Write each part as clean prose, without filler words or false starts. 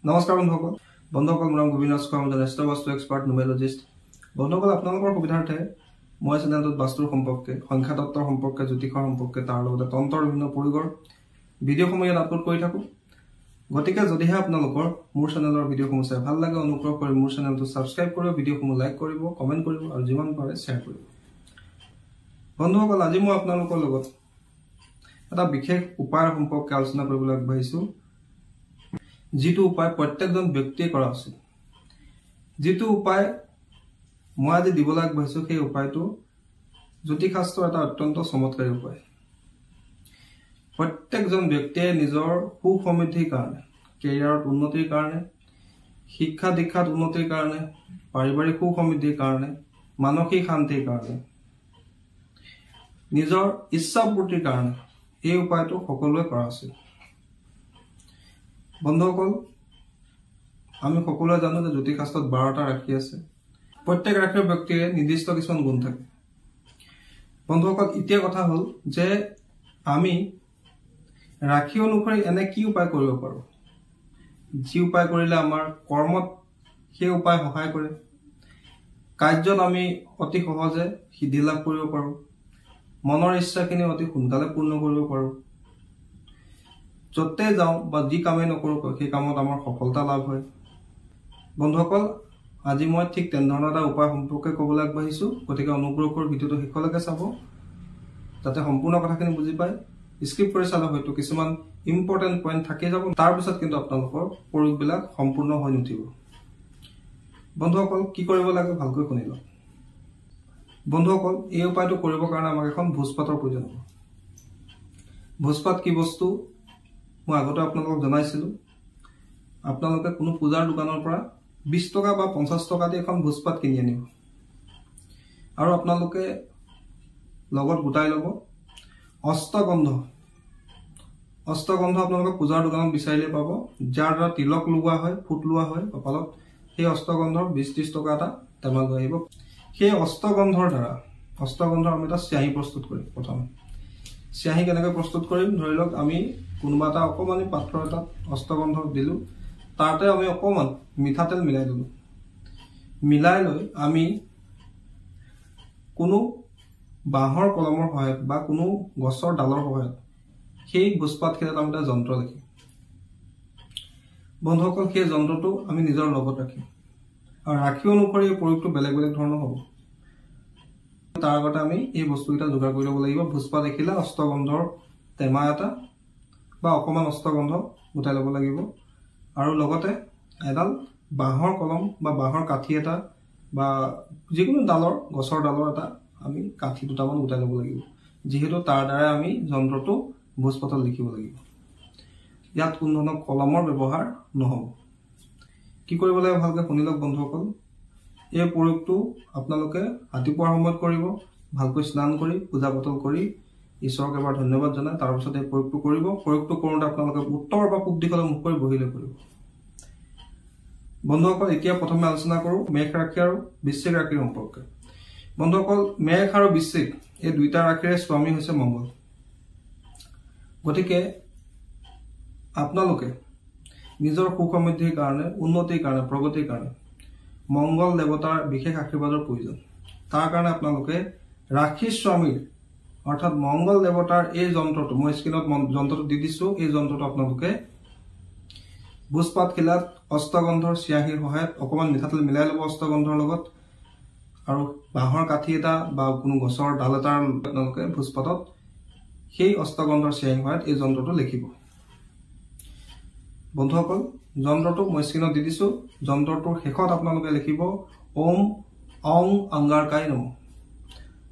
নমস্কাৰ বন্ধুসকল মোৰ নাম গোবিন্দ ৰাজখোৱা মই জ্যেষ্ঠ বাস্তু এক্সপাৰ্ট নিউমেৰলজিষ্ট বন্ধুসকল আপোনালোকৰ সুবিধাৰ্থে মই চেনেলটোত বাস্তুৰ সম্পৰ্কে সংখ্যা তত্ত্বৰ সম্পৰ্কে জ্যোতিষৰ সম্পৰ্কে তাৰ লগতে তন্ত্ৰৰ বিভিন্ন পৰিগৰ ভিডিঅ'সমূহ ইয়াত আপলোড কৰি থাকোঁ গতিকে যদিহে আপোনালোকৰ মোৰ চেনেলৰ ভিডিঅ'সমূহ চাই ভাল লাগে অনুগ্ৰহ কৰি মোৰ চেনেলটো ছাবস্ক্ৰাইব কৰিব ভিডিঅ'সমূহ লাইক কৰিব কমেণ্ট কৰিব আৰু যিমান পাৰে শ্বেয়াৰ কৰিব বন্ধুসকল আজি মই আপোনালোকৰ লগত এটা বিশেষ উপায়ৰ সম্পৰ্কে আলোচনা কৰিবলৈ আগবাঢ়িছোঁ যিটো উপায় প্ৰত্যেকজন ব্যক্তিয়ে কৰা উচিত যিটো উপায় মই আজি দিবলৈ আগবাঢ়িছোঁ সেই উপায়টো জ্যোতিষশাস্ত্ৰৰ এটা অত্যন্ত চমৎকাৰী উপায় প্ৰত্যেকজন ব্যক্তিয়ে নিজৰ সুসমৃদ্ধিৰ কাৰণে কেৰিয়াৰত উন্নতিৰ কাৰণে শিক্ষা দীক্ষাত উন্নতিৰ কাৰণে পাৰিবাৰিক সুসমৃদ্ধিৰ কাৰণে মানসিক শান্তিৰ কাৰণে নিজৰ ইচ্ছাপূৰ্তিৰ কাৰণে এই উপায়টো সকলোৱে কৰা উচিত বন্ধুসকল আমি সকলোৱে জানো যে জ্যোতিষশাস্ত্ৰত 12টা ৰাশি আছে প্ৰত্যেক ৰাশিৰ ব্যক্তিৰ নিৰ্দিষ্ট কিছুমান গুণ থাকে বন্ধুসকল এতিয়া কথা হ'ল যে আমি ৰাশি অনুসৰি এনে কি উপায় কৰিব পাৰোঁ যি উপায় কৰিলে আমাৰ কৰ্মত সেই উপায় সহায় কৰে কাৰ্যত আমি অতি সহজে সিদ্ধি লাভ কৰিব পাৰোঁ মনৰ ইচ্ছাখিনি অতি সোনকালে পূৰ্ণ কৰিব পাৰোঁ যতে যাওঁ বা যি কামেই নকৰোঁ সেই কামত আমাৰ সফলতা লাভ হয় বন্ধুসকল আজি মই ঠিক তেনেধৰণৰ এটা উপায় সম্পৰ্কে ক'বলৈ আগবাঢ়িছোঁ গতিকে অনুগ্ৰহ কৰি ভিডিঅ'টো শেষলৈকে চাব যাতে সম্পূৰ্ণ কথাখিনি বুজি পায় স্কিপ কৰি চালে হয়তো কিছুমান ইম্পৰ্টেণ্ট পইণ্ট থাকি যাব তাৰপিছত কিন্তু আপোনালোকৰ প্ৰয়োগবিলাক সম্পূৰ্ণ হৈ নুঠিব বন্ধুসকল কি কৰিব লাগে ভালকৈ শুনি লওক বন্ধুসকল এই উপায়টো কৰিবৰ কাৰণে আমাক এখন ভোজপাতৰ প্ৰয়োজন হ'ব ভোজপাত কি বস্তু মই আগতে আপোনালোকক জনাইছিলোঁ আপোনালোকে কোনো পূজাৰ দোকানৰ পৰা 20 টকা বা 50 টকা দি এখন ভোজপাত কিনি আনিব আৰু আপোনালোকে লগত গোটাই ল'ব অষ্টগন্ধ আপোনালোকে পূজাৰ দোকানত বিচাৰিলে পাব যাৰ দ্বাৰা তিলক লগোৱা হয় ফুট লোৱা হয় কপালত সেই অষ্টগন্ধৰ 20-30 টকা এটা টেমা লৈ আহিব সেই অষ্টগন্ধৰ আমি এটা চিয়াহী প্ৰস্তুত কৰিম প্ৰথমে চিয়াহী কেনেকৈ প্ৰস্তুত কৰিম ধৰি লওক আমি কোনোবা এটা অকমানি পাত্ৰ এটাত অষ্টগন্ধ দিলোঁ তাতে আমি অকমান মিঠাতেল মিলাই দিলোঁ মিলাই লৈ আমি কোনো বাঁহৰ কলমৰ সহায়ত বা কোনো গছৰ ডালৰ সহায়ত সেই ভোজপাতখিনিত আমি এটা যন্ত্ৰ লিখিম বন্ধুসকল সেই যন্ত্ৰটো আমি নিজৰ লগত ৰাখিম আৰু ৰাশি অনুসৰি এই প্ৰয়োগটো বেলেগ বেলেগ ধৰণৰ হ'ব তাৰ আগতে আমি এই বস্তুকেইটা যোগাৰ কৰি ল'ব লাগিব ভোজপাত দেখিলে অষ্টগন্ধৰ টেমা এটা বা অকমান অষ্টগন্ধ গোটাই ল'ব লাগিব আৰু লগতে এডাল বাঁহৰ কলম বা বাঁহৰ কাঠি এটা বা যিকোনো গছৰ ডালৰ এটা আমি কাঠি দুটামান গোটাই ল'ব লাগিব যিহেতু তাৰ দ্বাৰা আমি যন্ত্ৰটো ভোজপাতত লিখিব লাগিব ইয়াত কোনো ধৰণৰ কলমৰ ব্যৱহাৰ নহ'ব কি কৰিব লাগে ভালকৈ শুনি লওক বন্ধুসকল এই প্ৰয়োগটো আপোনালোকে ৰাতিপুৱাৰ সময়ত কৰিব ভালকৈ স্নান কৰি পূজা পাতল কৰি ঈশ্বৰক এবাৰ ধন্যবাদ জনাই তাৰপিছত এই প্ৰয়োগটো কৰিব প্ৰয়োগটো কৰোঁতে আপোনালোকে উত্তৰ বা পূব দিশলৈ মুখ কৰি বহিলৈ কৰিব বন্ধুসকল এতিয়া প্ৰথমে আলোচনা কৰোঁ মেষ ৰাশি আৰু বৃশ্চিক ৰাশিৰ সম্পৰ্কে বন্ধুসকল মেষ আৰু বৃশ্চিক এই দুইটা ৰাশিৰে স্বামী হৈছে মংগল গতিকে আপোনালোকে নিজৰ সুসমৃদ্ধিৰ কাৰণে উন্নতিৰ কাৰণে প্ৰগতিৰ কাৰণে মংগল দেৱতাৰ বিশেষ আশীৰ্বাদৰ প্ৰয়োজন তাৰ কাৰণে আপোনালোকে ৰাশি স্বামীৰ অৰ্থাৎ মংগল দেৱতাৰ এই যন্ত্ৰটো মই স্ক্ৰীনত যন্ত্ৰটো দি দিছোঁ এই যন্ত্ৰটো আপোনালোকে ভোজপাত খিলাত অষ্টগন্ধৰ চিয়াহীৰ সহায়ত অকণমান মিঠাতেল মিলাই ল'ব অষ্টগন্ধৰ লগত আৰু বাঁহৰ কাঠি এটা বা কোনো গছৰ ডাল এটাৰ আপোনালোকে ভোজপাতত সেই অষ্টগন্ধৰ চিয়াহীৰ সহায়ত এই যন্ত্ৰটো লিখিব বন্ধুসকল যন্ত্ৰটো মই স্ক্ৰীনত দি দিছোঁ যন্ত্ৰটোৰ শেষত আপোনালোকে লিখিব ওম অং অংগাৰকায় নমঃ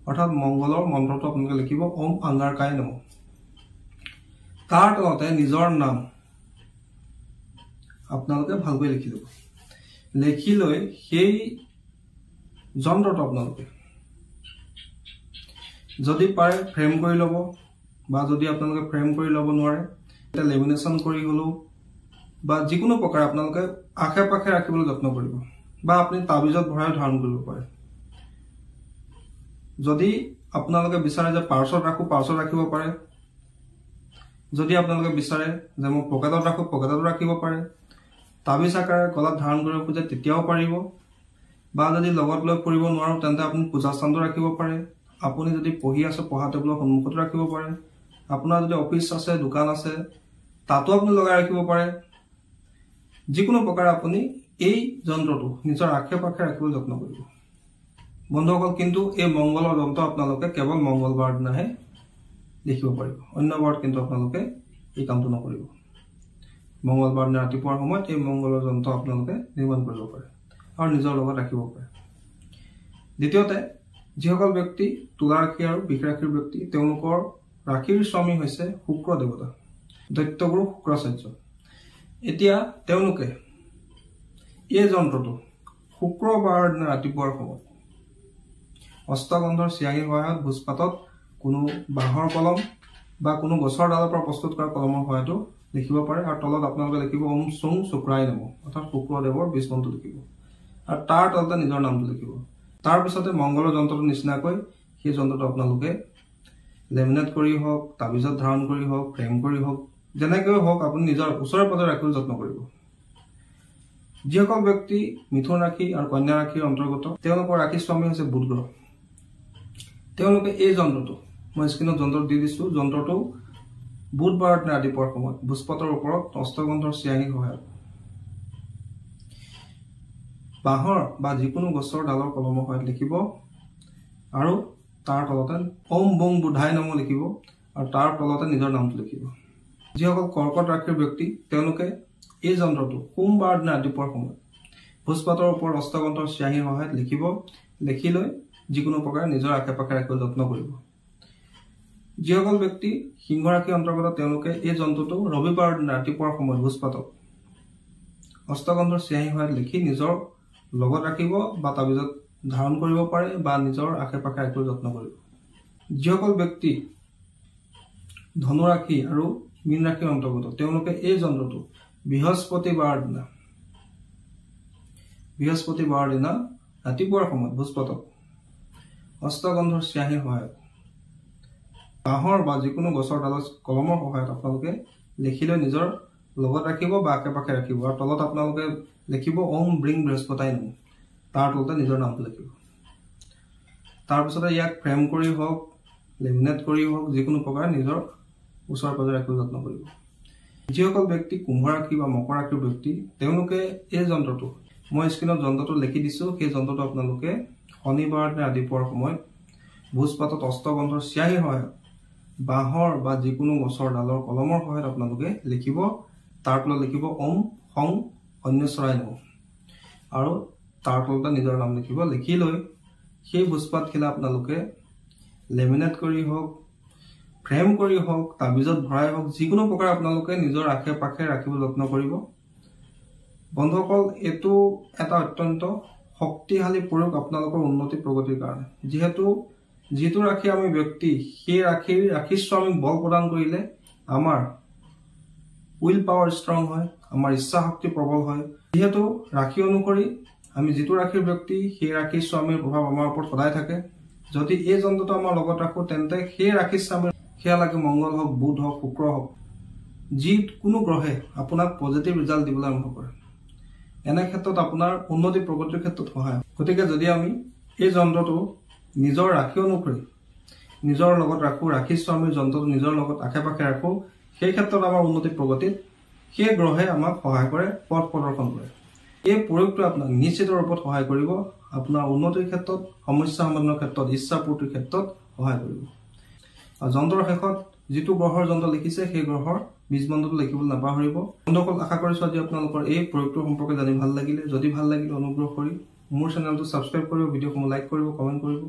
অৰ্থাৎ মংগলৰ মন্ত্ৰটো আপোনালোকে লিখিব ওম অংগাৰকায় নমঃ তাৰ তলতে নিজৰ নাম আপোনালোকে ভালকৈ লিখি ল'ব লিখি লৈ সেই যন্ত্ৰটো আপোনালোকে যদি পাৰে ফ্ৰেম কৰি ল'ব বা যদি আপোনালোকে ফ্ৰেম কৰি ল'ব নোৱাৰে এটা লেমিনেশ্যন কৰি হ'লেও বা যিকোনো প্ৰকাৰে আপোনালোকে আশে পাশে ৰাখিবলৈ যত্ন কৰিব বা আপুনি তাবিজত ভৰাই ধাৰণ কৰিব পাৰে যদি আপোনালোকে বিচাৰে যে পাৰ্চত ৰাখিব পাৰে যদি আপোনালোকে বিচাৰে যে মই পকেটত ৰাখোঁ পকেটতো ৰাখিব পাৰে তাবিজ আকাৰে গলাত ধাৰণ কৰিব খোজে তেতিয়াও পাৰিব, বা যদি লগত লৈ ফুৰিব নোৱাৰো তেন্তে আপুনি পূজা স্থানটো ৰাখিব পাৰে। আপুনি যদি পঢ়ি আছে পঢ়া টেবুলৰ সন্মুখতো ৰাখিব পাৰে। আপোনাৰ যদি অফিচ আছে দোকান আছে তাতো আপুনি লগাই ৰাখিব পাৰে। যিকোনো প্ৰকাৰে আপুনি এই যন্ত্ৰটো নিজৰ আশে পাশে ৰাখিবলৈ যত্ন কৰিব বন্ধুসকল। কিন্তু এই মংগলৰ যন্ত্ৰ আপোনালোকে কেৱল মংগলবাৰ দিনাহে দেখিব পাৰিব, অন্য বাৰত কিন্তু আপোনালোকে এই কামটো নকৰিব। মংগলবাৰ দিনা ৰাতিপুৱাৰ সময়ত এই মংগলৰ যন্ত্ৰ আপোনালোকে নিৰ্মাণ কৰিব পাৰে আৰু নিজৰ লগত ৰাখিব পাৰে। দ্বিতীয়তে, যিসকল ব্যক্তি তুলা ৰাশি আৰু বৃষ ৰাশিৰ ব্যক্তি, তেওঁলোকৰ ৰাশিৰ স্বামী হৈছে শুক্ৰ দেৱতা, দৈত্যগুৰু শুক্ৰাচাৰ্য। এতিয়া তেওঁলোকে এই যন্ত্ৰটো শুক্ৰবাৰৰ দিনা ৰাতিপুৱাৰ সময়ত অষ্টগন্ধৰ চিয়াঁহীৰ সহায়ত ভোজপাতত কোনো বাঁহৰ কলম বা কোনো গছৰ ডালৰ পৰা প্ৰস্তুত কৰা কলমৰ সহায়তো লিখিব পাৰে। আৰু তলত আপোনালোকে লিখিব ওম চুং শুক্ৰাই নমঃ, অৰ্থাৎ শুক্ৰদেৱৰ বীজ মন্ত্ৰ লিখিব আৰু তাৰ তলতে নিজৰ নামটো লিখিব। তাৰপিছতে মংগলৰ যন্ত্ৰটোৰ নিচিনাকৈ সেই যন্ত্ৰটো আপোনালোকে লেমিনেট কৰি হওক, তাবিজত ধাৰণ কৰি হওক, ফ্ৰেম কৰি হওক, যেনেকৈ হওক আপুনি নিজৰ ওচৰে পাজৰে ৰাখিবলৈ যত্ন কৰিব। যিসকল ব্যক্তি মিথুন ৰাশি আৰু কন্যা ৰাশিৰ অন্তৰ্গত, তেওঁলোকৰ ৰাশি স্বামী হৈছে বুধ গ্ৰহ। তেওঁলোকে এই যন্ত্ৰটো মই স্ক্ৰীণত যন্ত্ৰটো দি দিছো। যন্ত্ৰটো বুধবাৰৰ দিনা ৰাতিপুৱাৰ সময়ত ভোজপাতৰ ওপৰত অষ্টগন্ধৰ চিয়াঁহীৰ সহায়ত বাঁহৰ বা যিকোনো গছৰ ডালৰ কলমৰ সহায়ত লিখিব আৰু তাৰ তলতে ওম বং বুধাই নমঃ লিখিব আৰু তাৰ তলতে নিজৰ নামটো লিখিব। যিসকল কৰ্কট ৰাশিৰ ব্যক্তি, তেওঁলোকে এই যন্ত্ৰটো সোমবাৰ দিনা ৰাতিপুৱাৰ সময়ত ভোজপাতৰ ওপৰত অষ্টগন্ধৰ চিয়াঁহীৰ সহায়ত লিখিব। লিখি লৈ যিকোনো প্ৰকাৰে নিজৰ আশে পাশে ৰাখিবলৈ যত্ন কৰিব। যিসকল ব্যক্তি সিংহ ৰাশিৰ অন্তৰ্গত, তেওঁলোকে এই যন্ত্ৰটো ৰবিবাৰৰ দিনা ৰাতিপুৱাৰ সময়ত ভোজপাতত অষ্টগন্ধৰ চিয়াঁহীৰ সহায়ত লিখি নিজৰ লগত ৰাখিব বা তাবিজত ধাৰণ কৰিব পাৰে বা নিজৰ আশে পাশে ৰাখিবলৈ যত্ন কৰিব। যিসকল ব্যক্তি ধনু ৰাশি আৰু মীন ৰাশিৰ অন্তৰ্গত, তেওঁলোকে এই যন্ত্ৰটো বৃহস্পতিবাৰৰ দিনা ৰাতিপুৱাৰ সময়ত ভোজপাতত অষ্টগন্ধৰ চিয়াঁহীৰ সহায়ত বাঁহৰ বা যিকোনো গছৰ ডালত কলমৰ সহায়ত আপোনালোকে লিখি লৈ নিজৰ লগত ৰাখিব বা আশে পাশে ৰাখিব আৰু তলত আপোনালোকে লিখিব ওম ব্ৰিং বৃহস্পতাই নমঃ, তাৰ তলতে নিজৰ নামটো লিখিব। তাৰপিছতে ইয়াক ফ্ৰেম কৰি হওক, লেমিনেট কৰি হওক, যিকোনো প্ৰকাৰে নিজৰ ওচৰে পাজৰে ৰাখিবলৈ যত্ন কৰিব। যিসকল ব্যক্তি কুম্ভ ৰাশি বা মকৰ ৰাশিৰ ব্যক্তি, তেওঁলোকে এই যন্ত্ৰটো মই স্ক্ৰীণত যন্ত্ৰটো লিখি দিছো। সেই যন্ত্ৰটো আপোনালোকে শনিবাৰ দিনা ৰাতিপুৱাৰ সময়ত ভোজপাতত অষ্টগন্ধৰ চিয়াঁহীৰ সহায়ত বাঁহৰ বা যিকোনো গছৰ ডালৰ কলমৰ সহায়ত আপোনালোকে লিখিব। তাৰ তলত লিখিব ওম সং অন্যশ্বৰাই নমঃ আৰু তাৰ তলতে নিজৰ নাম লিখিব। লিখি লৈ সেই ভোজপাতখিলা আপোনালোকে লেমিনেট কৰি হওক, ফ্ৰেম কৰি হওক, তাবিজত ভৰাই হওক, যিকোনো প্ৰকাৰে আপোনালোকে নিজৰ আশে পাশে ৰাখিবলৈ যত্ন কৰিব। বন্ধুসকল, এইটো এটা অত্যন্ত শক্তিশালী প্ৰয়োগ আপোনালোকৰ উন্নতি প্ৰগতিৰ কাৰণে। যিটো ৰাশি আমি ব্যক্তি, সেই ৰাশিৰ স্বামীক বল প্ৰদান কৰিলে আমাৰ উইল পাৱাৰ ষ্ট্ৰং হয়, আমাৰ ইচ্ছা শক্তি প্ৰবল হয়। যিহেতু ৰাশি অনুসৰি আমি যিটো ৰাশিৰ ব্যক্তি, সেই ৰাশিৰ স্বামীৰ প্ৰভাৱ আমাৰ ওপৰত সদায় থাকে। যদি এই যন্ত্ৰটো আমাৰ লগত ৰাখো তেন্তে সেই ৰাশিৰ স্বামীৰ, সেয়া লাগে মংগল হওক, বুধ হওক, শুক্ৰ হওক, যিকোনো গ্ৰহে আপোনাক পজিটিভ ৰিজাল্ট দিবলৈ আৰম্ভ কৰে। এনে ক্ষেত্ৰত আপোনাৰ উন্নতি প্ৰগতিৰ ক্ষেত্ৰত সহায়। গতিকে যদি আমি এই যন্ত্ৰটো নিজৰ ৰাশি অনুসৰি নিজৰ লগত ৰাখো, ৰাশি স্বামীৰ যন্ত্ৰটো নিজৰ লগত আশে পাশে ৰাখো, সেই ক্ষেত্ৰত আমাৰ উন্নতি প্ৰগতিত সেই গ্ৰহে আমাক সহায় কৰে, পথ প্ৰদৰ্শন কৰে। এই প্ৰয়োগটো আপোনাক নিশ্চিত ৰূপত সহায় কৰিব, আপোনাৰ উন্নতিৰ ক্ষেত্ৰত, সমস্যা সমাধানৰ ক্ষেত্ৰত, ইচ্ছা পূৰ্তিৰ ক্ষেত্ৰত সহায় কৰিব। আৰু যন্ত্ৰৰ শেষত যিটো গ্ৰহৰ যন্ত্ৰ লিখিছে সেই গ্ৰহৰ বীজ মন্ত্ৰটো লিখিবলৈ নাপাহৰিব। বন্ধুসকল, আশা কৰিছো আজি আপোনালোকৰ এই প্ৰয়োগটোৰ সম্পৰ্কে জানি ভাল লাগিলে। যদি ভাল লাগিলে অনুগ্ৰহ কৰি মোৰ চেনেলটো ছাবস্ক্ৰাইব কৰিব, ভিডিঅ'সমূহ লাইক কৰিব, কমেণ্ট কৰিব।